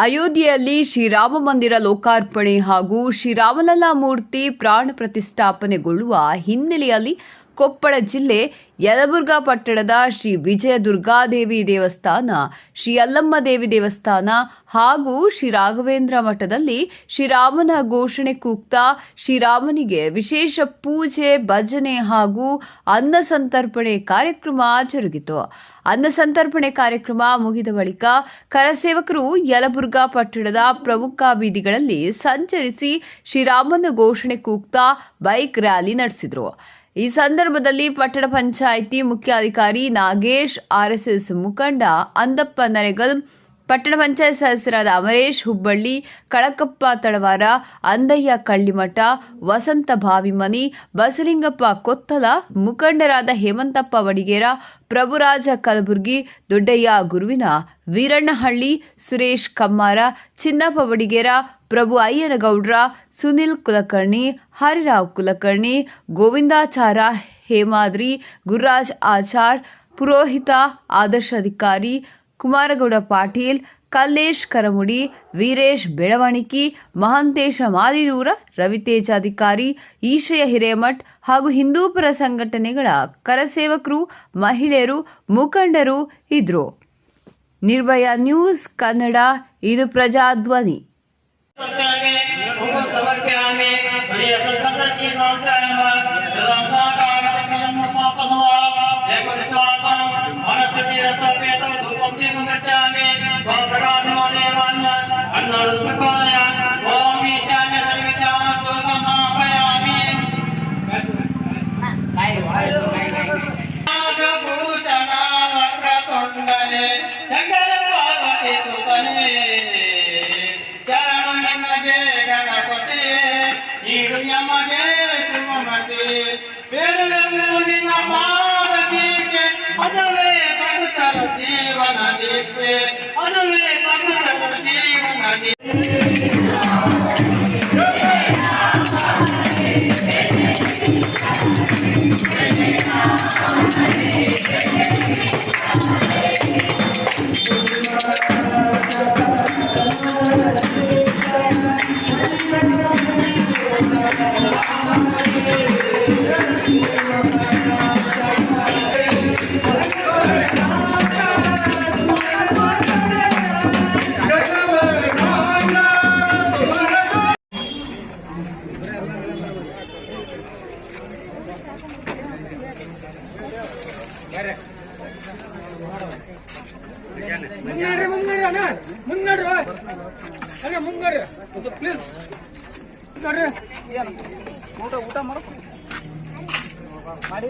ಅಯೋಧ್ಯೆಯಲ್ಲಿ ಶ್ರೀರಾಮ ಮಂದಿರ ಲೋಕಾರ್ಪಣೆ ಹಾಗೂ ಶ್ರೀರಾಮಲಲ್ಲಾ ಮೂರ್ತಿ ಪ್ರಾಣ ಪ್ರತಿಷ್ಠಾಪನೆಗೊಳ್ಳುವ ಹಿನ್ನೆಲೆಯಲ್ಲಿ ಕೊಪ್ಪಳ ಜಿಲ್ಲೆ ಯಲಬುರ್ಗಾ ಪಟ್ಟಣದ ಶ್ರೀ ವಿಜಯ ದುರ್ಗಾದೇವಿ ದೇವಸ್ಥಾನ, ಶ್ರೀ ಯಲ್ಲಮ್ಮ ದೇವಿ ದೇವಸ್ಥಾನ ಹಾಗೂ ಶ್ರೀ ರಾಘವೇಂದ್ರ ಮಠದಲ್ಲಿ ಶ್ರೀರಾಮನ ಘೋಷಣೆ ಕೂಗ್ತಾ ಶ್ರೀರಾಮನಿಗೆ ವಿಶೇಷ ಪೂಜೆ, ಭಜನೆ ಹಾಗೂ ಅನ್ನ ಸಂತರ್ಪಣೆ ಕಾರ್ಯಕ್ರಮ ಜರುಗಿತು. ಅನ್ನ ಸಂತರ್ಪಣೆ ಕಾರ್ಯಕ್ರಮ ಮುಗಿದ ಬಳಿಕ ಕರಸೇವಕರು ಯಲಬುರ್ಗಾ ಪಟ್ಟಣದ ಪ್ರಮುಖ ಬೀದಿಗಳಲ್ಲಿ ಸಂಚರಿಸಿ ಶ್ರೀರಾಮನ ಘೋಷಣೆ ಕೂಗ್ತಾ ಬೈಕ್ ರ್ಯಾಲಿ ನಡೆಸಿದರು. ಈ ಸಂದರ್ಭದಲ್ಲಿ ಪಟ್ಟಣ ಪಂಚಾಯಿತಿ ಮುಖ್ಯಾಧಿಕಾರಿ ನಾಗೇಶ್, ಆರ್ಎಸ್ಎಸ್ ಮುಖಂಡ ಅಂದಪ್ಪ ನರೇಗಲ್, ಪಟ್ಟಣ ಪಂಚಾಯತ್ ಸದಸ್ಯರಾದ ಅಮರೇಶ್ ಹುಬ್ಬಳ್ಳಿ, ಕಳಕಪ್ಪ ತಳವಾರ, ಅಂದಯ್ಯ ಕಳ್ಳಿಮಠ, ವಸಂತ ಭಾವಿಮನಿ, ಬಸಲಿಂಗಪ್ಪ ಕೊತ್ತಲ, ಮುಖಂಡರಾದ ಹೇಮಂತಪ್ಪ ವಡಿಗೇರ, ಪ್ರಭುರಾಜ ಕಲಬುರ್ಗಿ, ದೊಡ್ಡಯ್ಯ ಗುರುವಿನ, ವೀರಣ್ಣಹಳ್ಳಿ, ಸುರೇಶ್ ಕಮ್ಮಾರ, ಚಿನ್ನಪ್ಪ ವಡಿಗೇರ, ಪ್ರಭು ಅಯ್ಯನಗೌಡ್ರ, ಸುನಿಲ್ ಕುಲಕರ್ಣಿ, ಹರಿರಾವ್ ಕುಲಕರ್ಣಿ, ಗೋವಿಂದಾಚಾರ ಹೇಮಾದ್ರಿ, ಗುರುರಾಜ್ ಆಚಾರ್, ಪುರೋಹಿತ, ಆದರ್ಶ ಅಧಿಕಾರಿ, ಕುಮಾರಗೌಡ ಪಾಟೀಲ್, ಕಲ್ಲೇಶ್ ಕರಮುಡಿ, ವೀರೇಶ್ ಬೆಳವಣಿಗಿ, ಮಹಾಂತೇಶ ಮಾದಿರೂರ, ರವಿತೇಜ ಅಧಿಕಾರಿ, ಈಶ್ವಯ ಹಿರೇಮಠ್ ಹಾಗೂ ಹಿಂದೂಪರ ಸಂಘಟನೆಗಳ ಕರಸೇವಕರು, ಮಹಿಳೆಯರು, ಮುಖಂಡರು ಇದ್ರು. ನಿರ್ಭಯ ನ್ಯೂಸ್ ಕನ್ನಡ, ಇದು ಪ್ರಜಾಧ್ವನಿ. ಅದುವೇ ಭಕ್ತರ ಜೀವನ ದೀಕ್ಷೆ, ಅದುವೇ ಭಕ್ತರ ಜೀವನ ಊಟ ಮಾಡಬೇಕು ಮಾಡಿ